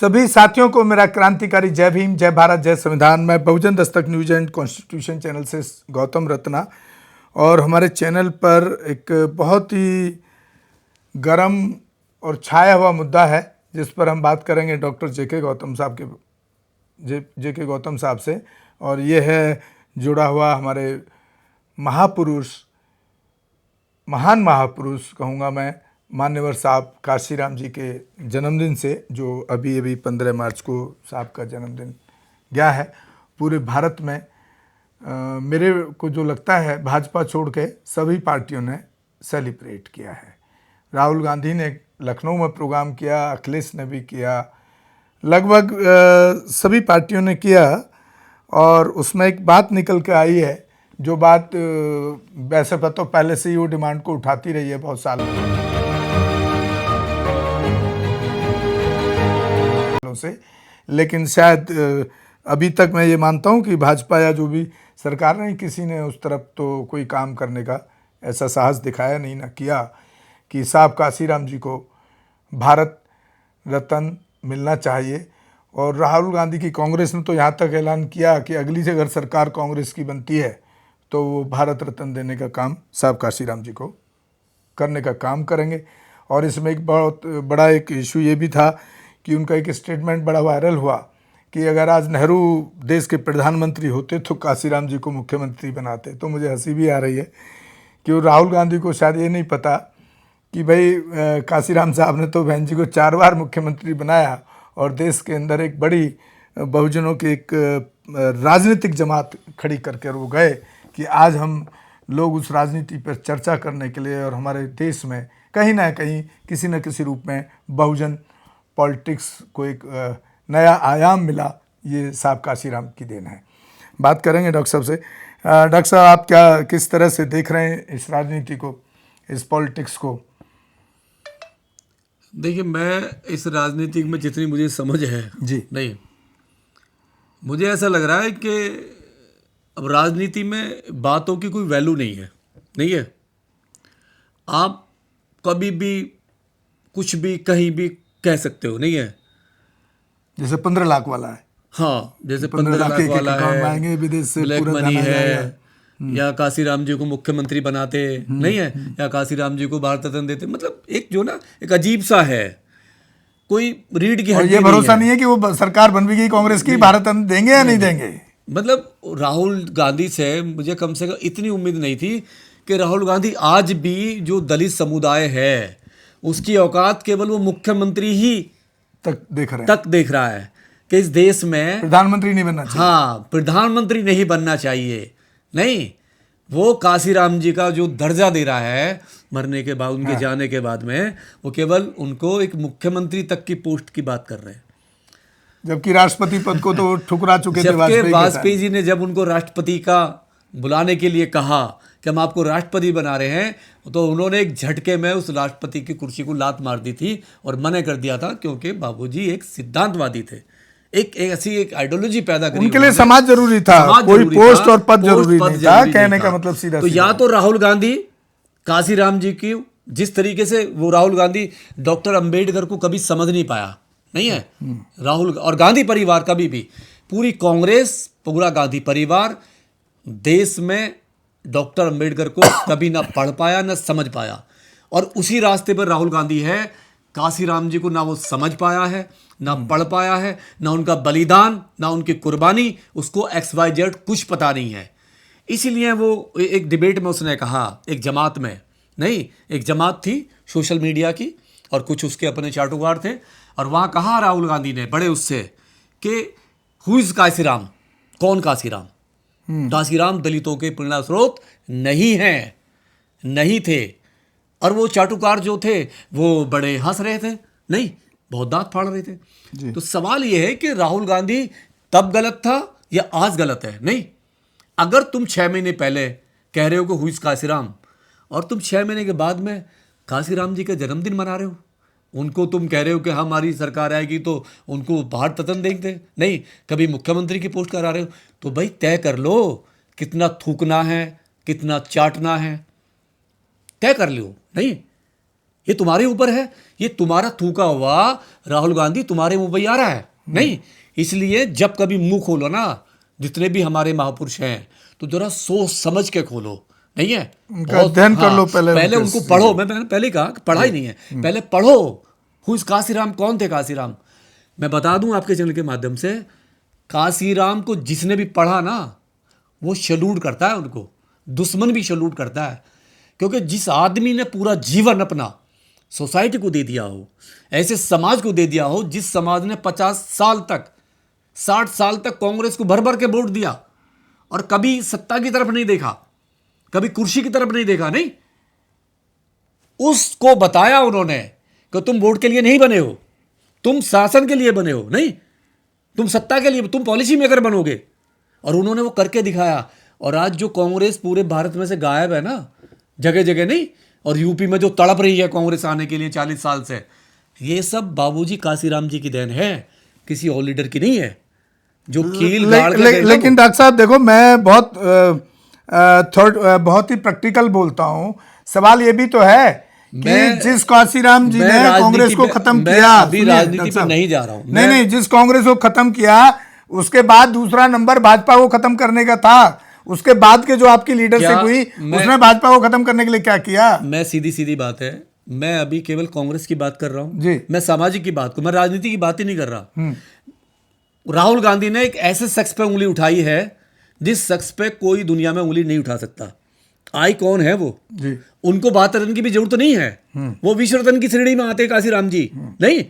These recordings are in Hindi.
सभी साथियों को मेरा क्रांतिकारी जय भीम, जय भारत, जय संविधान। मैं बहुजन Dastak news and constitution channel से गौतम रत्ना, और हमारे चैनल पर एक बहुत ही गर्म और छाया हुआ मुद्दा है जिस पर हम बात करेंगे डॉक्टर जेके गौतम साहब से। और ये है जुड़ा हुआ हमारे महान महापुरुष कहूँगा मैं, मान्यवर साहब काशीराम जी के जन्मदिन से, जो अभी 15 मार्च को साहब का जन्मदिन गया है। पूरे भारत में मेरे को जो लगता है भाजपा छोड़ के सभी पार्टियों ने सेलिब्रेट किया है। राहुल गांधी ने लखनऊ में प्रोग्राम किया, अखिलेश ने भी किया, लगभग सभी पार्टियों ने किया। और उसमें एक बात निकल के आई है, जो बात वैसे तो पहले से ही वो डिमांड को उठाती रही है बहुत सालों से, लेकिन शायद अभी तक मैं ये मानता हूँ कि भाजपा या जो भी सरकार नहीं, किसी ने उस तरफ तो कोई काम करने का ऐसा साहस दिखाया नहीं, ना किया कि साहब काशीराम जी को भारत रत्न मिलना चाहिए। और राहुल गांधी की कांग्रेस ने तो यहाँ तक ऐलान किया कि अगली से अगर सरकार कांग्रेस की बनती है तो वो भारत रत्न देने का काम साहब काशीराम जी को करने का काम करेंगे। और इसमें एक बहुत बड़ा एक इशू ये भी था कि उनका एक स्टेटमेंट बड़ा वायरल हुआ कि अगर आज नेहरू देश के प्रधानमंत्री होते तो काशीराम जी को मुख्यमंत्री बनाते। तो मुझे हंसी भी आ रही है कि वो राहुल गांधी को शायद ये नहीं पता कि भाई काशीराम साहब ने तो बहन जी को 4 बार मुख्यमंत्री बनाया, और देश के अंदर एक बड़ी बहुजनों की एक राजनीतिक जमात खड़ी करके वो गए कि आज हम लोग उस राजनीति पर चर्चा करने के लिए, और हमारे देश में कहीं ना कहीं किसी न किसी रूप में बहुजन पॉलिटिक्स को एक नया आयाम मिला। ये साहब काशीराम की देन है। बात करेंगे डॉक्टर साहब से। डॉक्टर साहब, आप किस तरह से देख रहे हैं इस राजनीति को, इस पॉलिटिक्स को? देखिए, मैं इस राजनीति में जितनी मुझे समझ है जी नहीं, मुझे ऐसा लग रहा है कि अब राजनीति में बातों की कोई वैल्यू नहीं है। आप कभी भी कुछ भी कहीं भी कह सकते हो, नहीं है। जैसे 15 लाख वाला है, हाँ, जैसे 15 लाख वाला है, विदेश से ब्लैक पूरा मनी धन है, या काशीराम जी को मुख्यमंत्री बनाते नहीं है, या काशीराम जी को भारत रत्न देते। मतलब एक जो ना एक अजीब सा है, कोई रीढ़ की हड्डी। ये भरोसा नहीं है कि वो सरकार बन भी गई कांग्रेस की, भारत रत्न देंगे या नहीं देंगे। मतलब राहुल गांधी से मुझे कम से कम इतनी उम्मीद नहीं थी कि राहुल गांधी आज भी जो दलित समुदाय है उसकी औकात केवल वो मुख्यमंत्री ही तक देख रहा है कि इस देश में प्रधानमंत्री नहीं बनना चाहिए। हाँ, प्रधानमंत्री नहीं बनना चाहिए। नहीं, वो काशीराम जी का जो दर्जा दे रहा है मरने के बाद, उनके जाने के बाद में, वो केवल उनको एक मुख्यमंत्री तक की पोस्ट की बात कर रहे हैं, जबकि राष्ट्रपति पद को तो ठुकरा चुके थे। वाजपेयी जी ने जब उनको राष्ट्रपति का बुलाने के लिए कहा कि हम आपको राष्ट्रपति बना रहे हैं, तो उन्होंने एक झटके में उस राष्ट्रपति की कुर्सी को लात मार दी थी और मना कर दिया था, क्योंकि बाबूजी एक सिद्धांतवादी थे, एक ऐसी एक आइडियोलॉजी पैदा करी। उनके लिए समाज जरूरी था, कोई पोस्ट और पद जरूरी नहीं था। कहने का मतलब सीधा तो या तो राहुल गांधी काशीराम जी की, जिस तरीके से वो राहुल गांधी डॉक्टर अंबेडकर को कभी समझ नहीं पाया, नहीं है राहुल और गांधी परिवार कभी भी, पूरी कांग्रेस, पूरा गांधी परिवार देश में डॉक्टर अंबेडकर को कभी ना पढ़ पाया ना समझ पाया। और उसी रास्ते पर राहुल गांधी है। काशीराम जी को ना वो समझ पाया है, ना पढ़ पाया है, ना उनका बलिदान, ना उनकी कुर्बानी, उसको XYZ कुछ पता नहीं है। इसीलिए वो एक डिबेट में उसने कहा, एक जमात में नहीं, एक जमात थी सोशल मीडिया की और कुछ उसके अपने चाटुकार थे, और वहाँ कहा राहुल गांधी ने बड़े उससे कि हु इज काशीराम, कौन काशीराम? काशीराम दलितों के प्रेरणा स्रोत नहीं थे। और वो चाटुकार जो थे वो बड़े हंस रहे थे, नहीं, बहुत दांत फाड़ रहे थे। तो सवाल ये है कि राहुल गांधी तब गलत था या आज गलत है? नहीं, अगर तुम 6 महीने पहले कह रहे हो कि हु इज काशीराम, और तुम 6 महीने के बाद में काशीराम जी का जन्मदिन मना रहे हो, उनको तुम कह रहे हो कि हमारी सरकार आएगी तो उनको भारत रत्न देंगे, नहीं, कभी मुख्यमंत्री की पोस्ट करा रहे हो, तो भाई तय कर लो कितना थूकना है, कितना चाटना है, तय कर लो। नहीं, ये तुम्हारे ऊपर है, ये तुम्हारा थूका हुआ राहुल गांधी तुम्हारे मुंह पर आ रहा है। नहीं, इसलिए जब कभी मुंह खोलो ना, जितने भी हमारे महापुरुष हैं, तो जरा सोच समझ के खोलो। नहीं है, उनका अध्ययन कर लो पहले उनको पढ़ो। मैंने पहले कहा कि पढ़ा ही नहीं है, पहले पढ़ो। हु इज काशीराम, कौन थे काशीराम? मैं बता दूं आपके चैनल के माध्यम से, काशीराम को जिसने भी पढ़ा ना, वो सैल्यूट करता है उनको, दुश्मन भी सैल्यूट करता है। क्योंकि जिस आदमी ने पूरा जीवन अपना सोसाइटी को दे दिया हो, ऐसे समाज को दे दिया हो, जिस समाज ने 50 साल तक 60 साल तक कांग्रेस को भर भर के वोट दिया और कभी सत्ता की तरफ नहीं देखा, कभी कुर्सी की तरफ नहीं देखा, नहीं, उसको बताया उन्होंने कि तुम वोट के लिए नहीं बने हो, तुम शासन के लिए बने हो, नहीं तुम सत्ता के लिए, तुम पॉलिसी मेकर बनोगे। और उन्होंने वो करके दिखाया। और आज जो कांग्रेस पूरे भारत में से गायब है ना, जगह जगह, नहीं, और यूपी में जो तड़प रही है कांग्रेस आने के लिए 40 साल से, ये सब बाबूजी काशीराम जी की देन है, किसी और लीडर की नहीं है जो कील गाड़ के देगा। लेकिन डॉक्टर साहब देखो, मैं बहुत ही प्रैक्टिकल बोलता हूँ। सवाल ये भी तो है कि जिस काशीराम जी ने कांग्रेस को खत्म किया, अभी राजनीति पे नहीं जा रहा हूं, नहीं, जिस कांग्रेस को खत्म किया, उसके बाद दूसरा नंबर भाजपा को खत्म करने का था। उसके बाद के जो आपकी लीडरशिप हुई, उसने भाजपा को खत्म करने के लिए क्या किया? मैं सीधी बात है, मैं अभी केवल कांग्रेस की बात कर रहा हूं जी। मैं सामाजिक की बात को, मैं राजनीति की बात ही नहीं कर रहा। राहुल गांधी ने एक ऐसे शख्स पे उंगली उठाई है जिस शख्स पे कोई दुनिया में उंगली नहीं उठा सकता। आई कौन है वो जी? उनको 72 रन की भी जरूरत नहीं है, वो 20 रन की श्रेणी में आते हैं काशीराम जी। नहीं,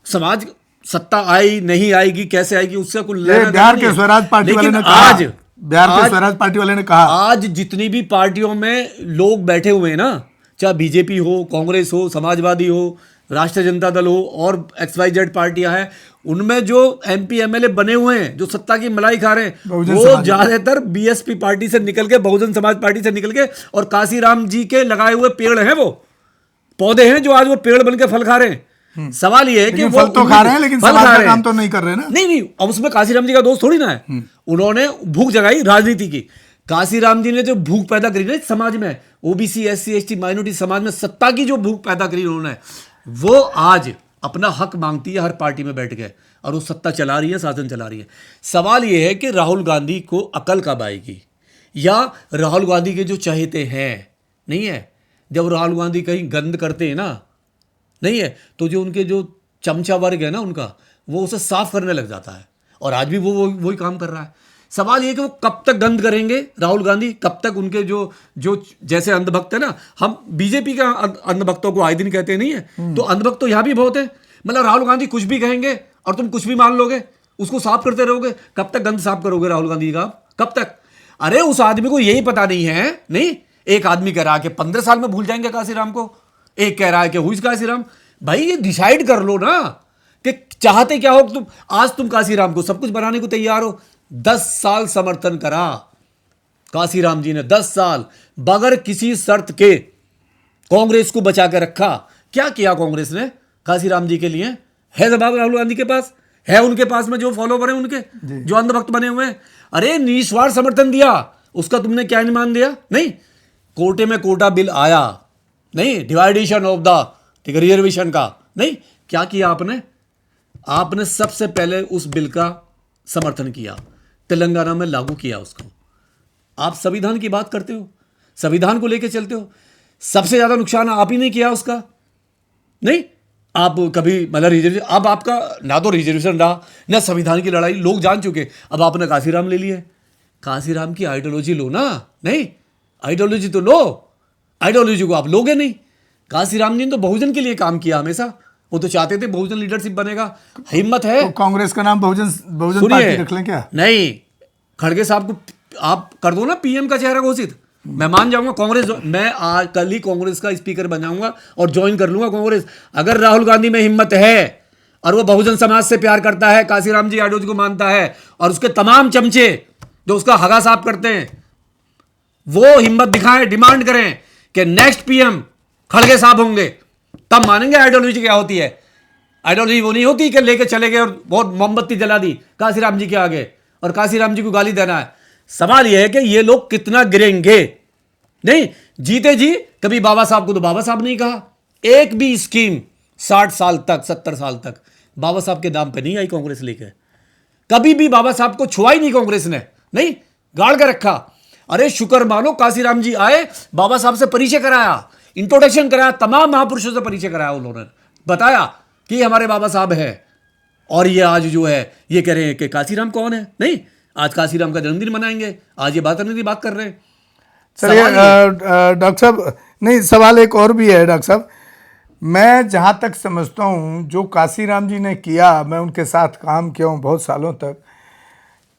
समाज सत्ता आई नहीं आएगी, कैसे आएगी, उससे कुछ लेना बिहार के स्वराज पार्टी वाले ने कहा, बिहार के स्वराज पार्टी वाले ने कहा, आज जितनी भी पार्टियों में लोग बैठे हुए हैं ना, चाहे बीजेपी हो, कांग्रेस हो, समाजवादी हो, राष्ट्रीय जनता दल हो और XYZ पार्टियां हैं, उनमें जो MP MLA बने हुए हैं, जो सत्ता की मलाई खा रहे हैं, वो ज्यादातर BSP पार्टी से निकल के, बहुजन समाज पार्टी से निकल के, और काशीराम जी के लगाए हुए पेड़ हैं, वो पौधे हैं जो आज वो पेड़ बन के फल खा रहे हैं। सवाल ये है कि वो फल तो खा रहे हैं, लेकिन समाज का काम तो नहीं कर रहे ना। नहीं, अब उसमें काशीराम जी का दोष थोड़ी ना है। उन्होंने भूख जगाई राजनीति की। काशीराम जी ने जो भूख पैदा करी ना समाज में, OBC SC ST माइनॉरिटी समाज में सत्ता की जो भूख पैदा करी उन्होंने, वो आज अपना हक मांगती है हर पार्टी में बैठ के, और वो सत्ता चला रही है, शासन चला रही है। सवाल ये है कि राहुल गांधी को अकल कब आएगी, या राहुल गांधी के जो चहेते हैं, नहीं है, जब राहुल गांधी कहीं गंद करते हैं ना, नहीं है, तो जो उनके जो चमचा वर्ग है ना उनका, वो उसे साफ करने लग जाता है। और आज भी वो वही काम कर रहा है। सवाल ये कि वो कब तक गंद करेंगे राहुल गांधी, कब तक उनके जो जैसे अंधभक्त है ना, हम बीजेपी के अंधभक्तों को आए दिन कहते नहीं है, तो अंधभक्त तो यहाँ भी बहुत है। मतलब राहुल गांधी कुछ भी कहेंगे और तुम कुछ भी मान लोगे, उसको साफ करते रहोगे। कब तक गंद साफ करोगे राहुल गांधी का, कब तक? अरे उस आदमी को यही पता नहीं है। नहीं, एक आदमी कह रहा है कि 15 साल में भूल जाएंगे काशीराम को, एक कह रहा है कि हुई काशीराम। भाई ये डिसाइड कर लो ना कि चाहते क्या हो तुम। आज तुम काशीराम को सब कुछ बनाने को तैयार हो। 10 साल समर्थन करा काशीराम जी ने, 10 साल बगैर किसी शर्त के कांग्रेस को बचा के रखा। क्या किया कांग्रेस ने काशीराम जी के लिए? है जवाब राहुल गांधी के पास, है उनके पास में जो फॉलोवर हैं उनके, जो अंधभक्त बने हुए हैं। अरे निस्वार्थ समर्थन दिया, उसका तुमने क्या अनुमान दिया? नहीं, कोटे में कोटा बिल आया, नहीं डिवाइडेशन ऑफ द रिजर्वेशन का, नहीं क्या किया आपने? आपने सबसे पहले उस बिल का समर्थन किया, तेलंगाना में लागू किया उसको। आप संविधान की बात करते हो, संविधान को लेकर चलते हो, सबसे ज्यादा नुकसान आप ही ने किया उसका। नहीं, आप कभी मतलब रिजर्वेशन, अब आपका ना तो रिजर्वेशन रहा ना संविधान की लड़ाई, लोग जान चुके। अब आपने काशीराम ले लिए, काशीराम की आइडियोलॉजी लो ना। नहीं, आइडियोलॉजी तो लो, आइडियोलॉजी को आप लोगे नहीं। काशीराम जी ने तो बहुजन के लिए काम किया हमेशा, वो तो चाहते थे बहुजन लीडरशिप बनेगा। हिम्मत है तो कांग्रेस का नाम बहुजन पार्टी रख लें क्या? नहीं, खड़गे साहब को आप कर दो ना PM का चेहरा घोषित, मैं मान जाऊंगा कांग्रेस। मैं आज कल ही कांग्रेस का स्पीकर बन जाऊंगा और ज्वाइन कर लूंगा कांग्रेस। अगर राहुल गांधी में हिम्मत है और वो बहुजन समाज से प्यार करता है, काशीराम जी आइडियोलॉजी को मानता है, और उसके तमाम चमचे जो उसका हगा साफ करते हैं, वो हिम्मत दिखाएं, डिमांड करें कि नेक्स्ट PM खड़गे साहब होंगे, तब मानेंगे आइडियोलॉजी क्या होती है। आइडियोलॉजी वो नहीं होती कि लेके चले गए और बहुत मोमबत्ती जला दी काशीराम जी के आगे और काशीराम जी को गाली देना है। सवाल यह है कि ये लोग कितना गिरेंगे। नहीं, जीते जी कभी बाबा साहब को तो बाबा साहब नहीं कहा, एक भी स्कीम 60 साल तक 70 साल तक बाबा साहब के नाम पे नहीं आई कांग्रेस लेके। कभी भी बाबा साहब को छुआ ही नहीं कांग्रेस ने, नहीं गाड़ के रखा। अरे शुक्र मानो काशीराम जी आए, बाबा साहब से परिचय कराया, इंट्रोडक्शन कराया, तमाम महापुरुषों से परिचय कराया, उन्होंने बताया कि हमारे बाबा साहब है। और ये आज जो है ये कह रहे हैं कि काशीराम कौन है, नहीं आज काशीराम का जन्मदिन मनाएंगे, आज ये बात करने की बात कर रहे हैं। चलिए डॉक्टर साहब, नहीं सवाल एक और भी है डॉक्टर साहब। मैं जहाँ तक समझता हूँ जो काशीराम जी ने किया, मैं उनके साथ काम किया हूँ बहुत सालों तक,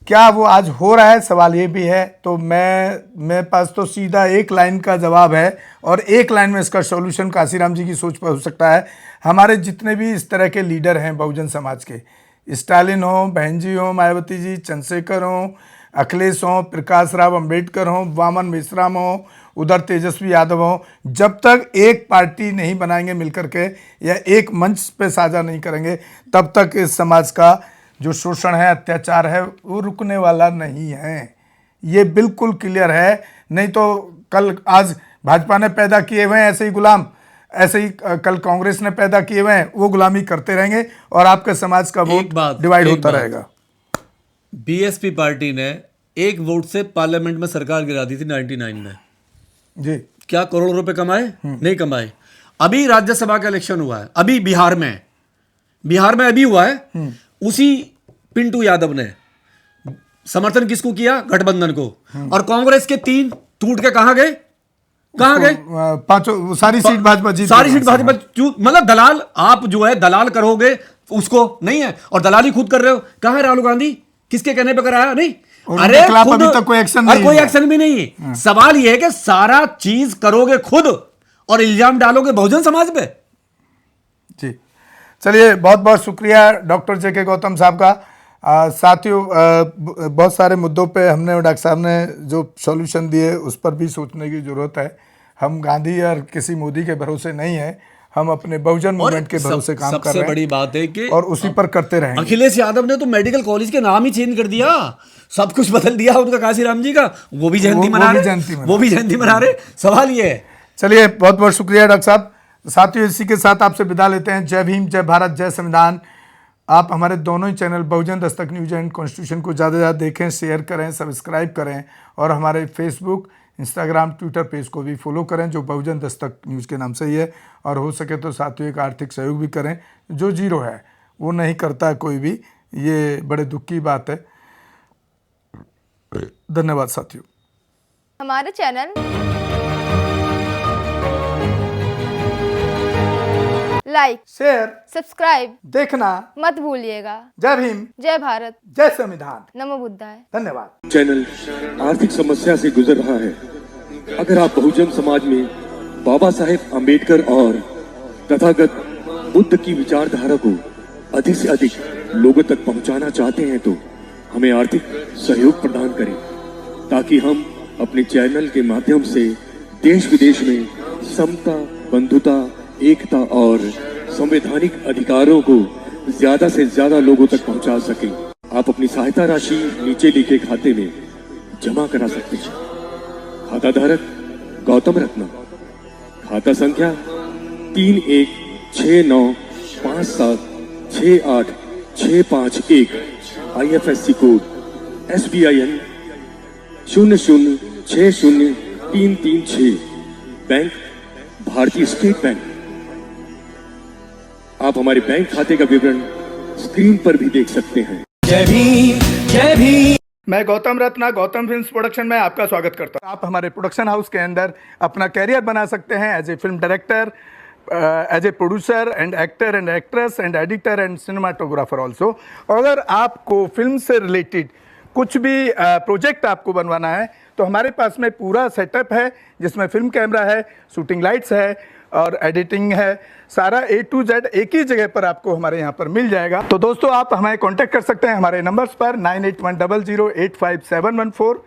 क्या वो आज हो रहा है, सवाल ये भी है। तो मेरे पास तो सीधा एक लाइन का जवाब है और एक लाइन में इसका सॉल्यूशन काशीराम जी की सोच पर हो सकता है। हमारे जितने भी इस तरह के लीडर हैं बहुजन समाज के, स्टालिन हो, बहन जी हो, मायावती जी, चंद्रशेखर हो, अखिलेश हो, प्रकाश राव अंबेडकर हो, वामन मेश्राम हो, उधर तेजस्वी यादव हो, जब तक एक पार्टी नहीं बनाएंगे मिलकर के या एक मंच पे साझा नहीं करेंगे, तब तक इस समाज का जो शोषण है, अत्याचार है, वो रुकने वाला नहीं है। ये बिल्कुल क्लियर है। नहीं तो कल आज भाजपा ने पैदा किए हुए हैं ऐसे ही गुलाम, ऐसे ही कल कांग्रेस ने पैदा किए हुए हैं, वो गुलामी करते रहेंगे और आपके समाज का वोट डिवाइड होता रहेगा। बीएसपी पार्टी ने एक वोट से पार्लियामेंट में सरकार गिरा दी थी 99 में जी। क्या करोड़ों रुपए कमाए? नहीं कमाए। अभी राज्यसभा का इलेक्शन हुआ है, अभी बिहार में अभी हुआ है, उसी पिंटू यादव ने समर्थन किसको किया? गठबंधन को। और कांग्रेस के 3 टूट के कहां गए? पांचों सारी सीट भाजपा जीत, सारी सीट भाजपा। मतलब दलाल, आप जो है दलाल करोगे उसको, नहीं है, और दलाली खुद कर रहे हो। कहां है राहुल गांधी? किसके कहने पर कराया? नहीं, अरे खुद, अभी तक कोई एक्शन नहीं, कोई एक्शन भी नहीं है। सवाल यह है कि सारा चीज करोगे खुद और इल्जाम डालोगे बहुजन समाज पे। जी चलिए, बहुत बहुत शुक्रिया डॉक्टर जे के गौतम साहब का। साथियों, बहुत सारे मुद्दों पे हमने और डॉक्टर साहब ने जो सॉल्यूशन दिए उस पर भी सोचने की जरूरत है। हम गांधी और किसी मोदी के भरोसे नहीं है, हम अपने बहुजन मूवमेंट के भरोसे काम कर रहे हैं। सबसे बड़ी बात है कि और उसी पर करते रहेंगे। अखिलेश यादव ने तो मेडिकल कॉलेज के नाम ही चेंज कर दिया, सब कुछ बदल दिया उनका, काशीराम जी का। वो भी जयंती मना रहे। सवाल ये है। चलिए, बहुत बहुत शुक्रिया डॉक्टर साहब। साथियों, इसी के साथ आपसे विदा लेते हैं। जय भीम, जय भारत, जय संविधान। आप हमारे दोनों ही channel Bahujan Dastak news and constitution को ज़्यादा से ज़्यादा देखें, शेयर करें, सब्सक्राइब करें और हमारे फेसबुक, इंस्टाग्राम, ट्विटर पेज को भी फॉलो करें जो बहुजन दस्तक न्यूज़ के नाम से ही है। और हो सके तो साथियों एक आर्थिक सहयोग भी करें, जो जीरो है वो नहीं करता कोई भी, ये बड़े दुख की बात है। धन्यवाद साथियों। हमारे चैनल लाइक, शेयर, सब्सक्राइब देखना मत भूलिएगा। जय भीम, जय भारत, जय संविधान, नमो बुद्धाय। धन्यवाद। चैनल आर्थिक समस्या से गुजर रहा है। अगर आप बहुजन समाज में बाबा साहेब अम्बेडकर और तथागत बुद्ध की विचारधारा को अधिक से अधिक लोगों तक पहुंचाना चाहते हैं तो हमें आर्थिक सहयोग प्रदान करें, ताकि हम अपने चैनल के माध्यम से देश विदेश में समता, बंधुता, एकता और संवैधानिक अधिकारों को ज्यादा से ज्यादा लोगों तक पहुंचा सकें। आप अपनी सहायता राशि नीचे लिखे खाते में जमा करा सकते हैं। खाता धारक गौतम रत्ना, खाता संख्या 3169576865 IFSC कोड SBIN 0060336, बैंक भारतीय स्टेट बैंक। आप हमारे बैंक खाते का विवरण स्क्रीन पर भी देख सकते हैं। जय भीम, जय भीम। मैं गौतम रत्ना, गौतम फिल्म्स प्रोडक्शन में आपका स्वागत करता हूं। आप हमारे प्रोडक्शन हाउस के अंदर अपना कैरियर बना सकते हैं as a film director, as a producer and actor and actress and editor and cinematographer also. अगर आपको फिल्म से रिलेटेड कुछ भी प्रोजेक्ट आपको बनवाना है तो हमारे पास में पूरा सेटअप है, जिसमें फिल्म कैमरा है, शूटिंग लाइट्स है और एडिटिंग है। सारा A to Z एक ही जगह पर आपको हमारे यहाँ पर मिल जाएगा। तो दोस्तों, आप हमें कांटेक्ट कर सकते हैं हमारे नंबर्स पर 9810085714।